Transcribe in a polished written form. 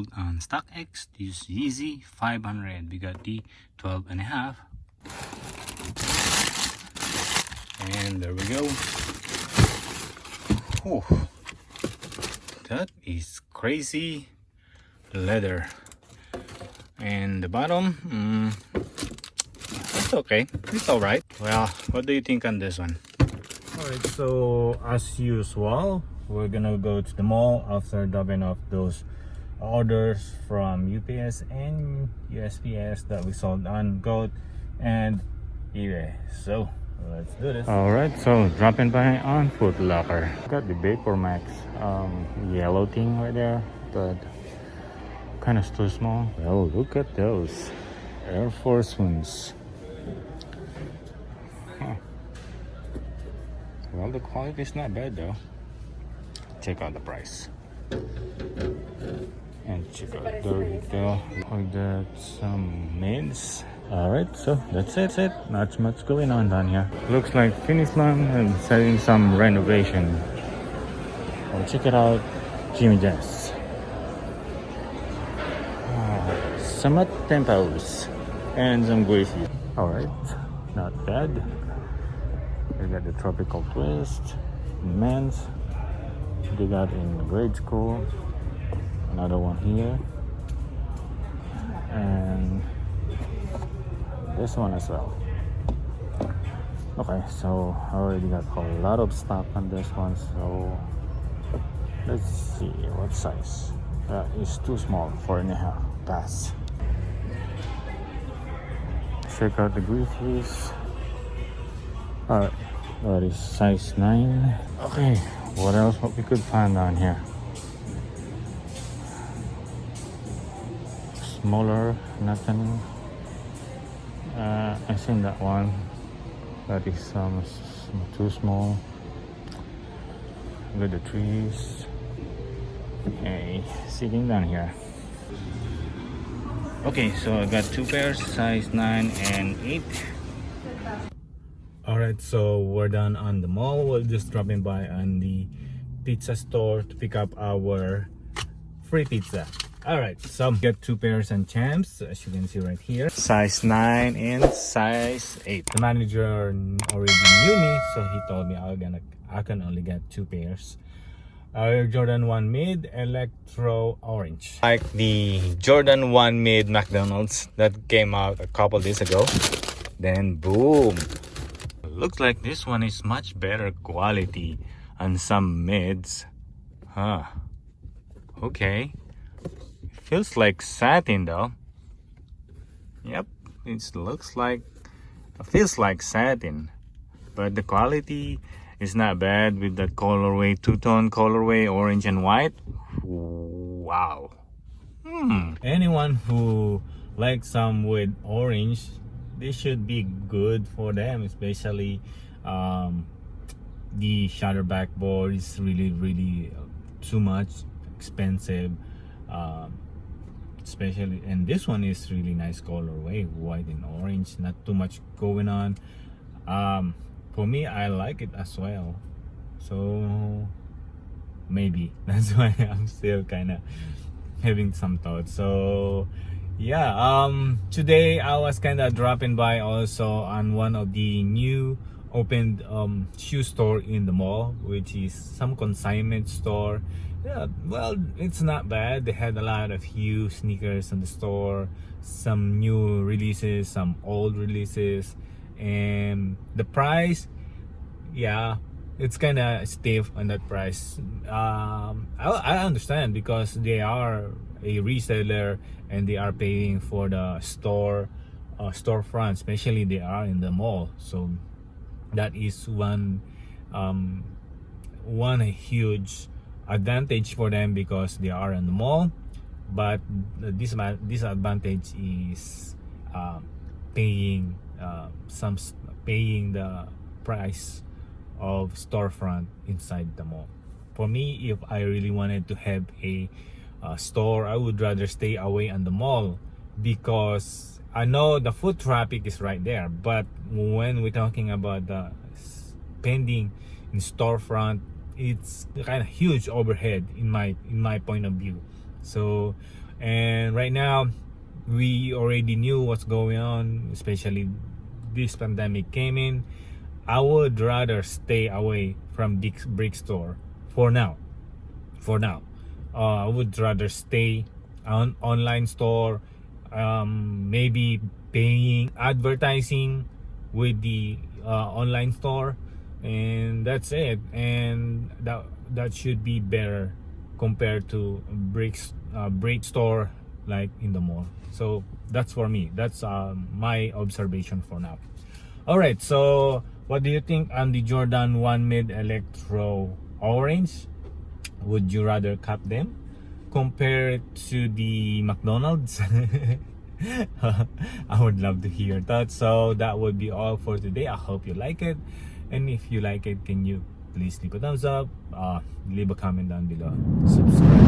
sold on StockX. This Yeezy 500. We got the 12.5. And there we go. Oh, that is crazy leather. And the bottom, it's okay. It's alright. Well, what do you think on this one? Alright, so as usual, we're gonna go to the mall after dropping off those orders from UPS and USPS that we sold on GOAT and eBay. So let's do this. Alright, so dropping by on Foot Locker. Got the Vapor Max yellow thing right there, but kind of too small. Oh, look at those Air Force Ones. Huh. Well, the quality is not bad though. Check out the price. And check out the retail. We got some mids. Alright, so that's it. Not much going on down here. Looks like Finish Line and selling some renovation. Oh, check it out. Jimmy Jazz. Some tempos and some Griffey. Alright, not bad. We got the Tropical Twist in men's. They got in grade school. Another one here. And this one as well. Okay, so I already got a lot of stock on this one. So let's see what size. It's too small, 4.5. Pass. Check out the Griffeys. Alright, that is size 9. Okay, what else we could find down here? Smaller, nothing. I seen that one. That is too small. Look at the trees. Okay, sitting down here. Okay, so I got 2 pairs, size 9 and 8. Alright, so we're done on the mall. We're just dropping by on the pizza store to pick up our free pizza. Alright, so get 2 pairs and champs, as you can see right here. Size 9 and size 8. The manager already knew me, so he told me I can only get 2 pairs. Our Jordan 1 Mid Electro Orange. Like the Jordan 1 Mid McDonald's that came out a couple days ago. Then boom. Looks like this one is much better quality on some mids. Huh. Okay. Feels like satin though. Yep. It feels like satin. But the quality is not bad with that colorway, two-tone colorway, orange and white. Wow. Anyone who likes some with orange, this should be good for them, especially the shutter backboard is really too much expensive, especially, and this one is really nice colorway, white and orange, not too much going on. For me, I like it as well, so maybe that's why I'm still kind of having some thoughts. So yeah, today I was kind of dropping by also on one of the new opened shoe store in the mall, which is some consignment store. Yeah, well, it's not bad. They had a lot of Hue sneakers in the store, some new releases, some old releases, and the price, yeah, it's kind of stiff on that price. I understand because they are a reseller and they are paying for the storefront, especially they are in the mall. So that is one huge advantage for them because they are in the mall. But the disadvantage is paying the price of storefront inside the mall. For me, if I really wanted to have a store, I would rather stay away on the mall because I know the foot traffic is right there. But when we're talking about the spending in storefront, it's kind of huge overhead in my point of view. So, And right now, we already knew what's going on, especially this pandemic came in. I would rather stay away from Dick's Brick Store for now. I would rather stay on online store, maybe paying advertising with the online store, and that's it. And that should be better compared to brick store like in the mall. So that's for me. That's my observation for now. All right. So what do you think on the Jordan 1 Mid Electro Orange? Would you rather cap them compared to the McDonald's? I would love to hear your thoughts. So that would be all for today. I hope you like it, and if you like it, can you please leave a thumbs up, leave a comment down below, subscribe.